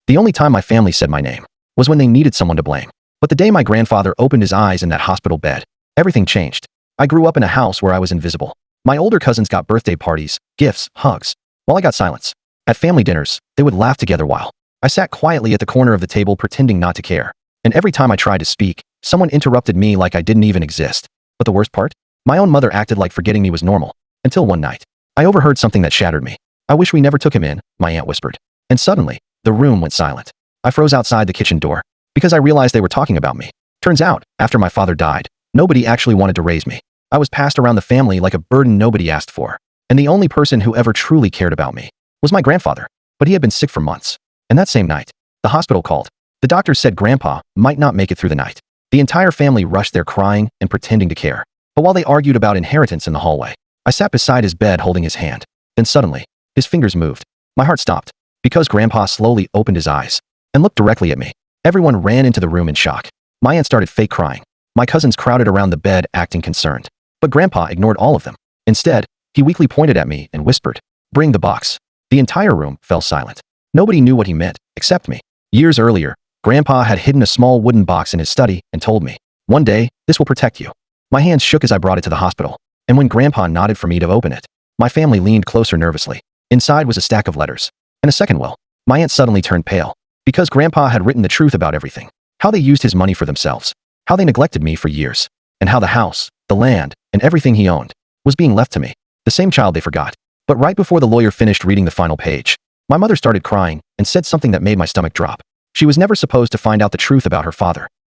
The only time my family said my name was when they needed someone to blame. But the day my grandfather opened his eyes in that hospital bed, everything changed. I grew up in a house where I was invisible. My older cousins got birthday parties, gifts, hugs, while I got silence. At family dinners, they would laugh together while I sat quietly at the corner of the table pretending not to care. And every time I tried to speak, someone interrupted me like I didn't even exist. But the worst part? My own mother acted like forgetting me was normal. Until one night, I overheard something that shattered me. "I wish we never took him in," my aunt whispered. And suddenly, the room went silent. I froze outside the kitchen door because I realized they were talking about me. Turns out, after my father died, nobody actually wanted to raise me. I was passed around the family like a burden nobody asked for. And the only person who ever truly cared about me was my grandfather. But he had been sick for months. And that same night, the hospital called. The doctors said Grandpa might not make it through the night. The entire family rushed there crying and pretending to care. But while they argued about inheritance in the hallway, I sat beside his bed holding his hand. Then suddenly, his fingers moved. My heart stopped because Grandpa slowly opened his eyes and looked directly at me. Everyone ran into the room in shock. My aunt started fake crying. My cousins crowded around the bed acting concerned. But Grandpa ignored all of them. Instead, he weakly pointed at me and whispered, "Bring the box." The entire room fell silent. Nobody knew what he meant, except me. Years earlier, Grandpa had hidden a small wooden box in his study and told me, "One day, this will protect you." My hands shook as I brought it to the hospital. And when Grandpa nodded for me to open it, my family leaned closer nervously. Inside was a stack of letters and a second will. My aunt suddenly turned pale because Grandpa had written the truth about everything. How they used his money for themselves. How they neglected me for years. And how the house, the land, and everything he owned was being left to me. The same child they forgot. But right before the lawyer finished reading the final page, my mother started crying and said something that made my stomach drop. She was never supposed to find out the truth about her father.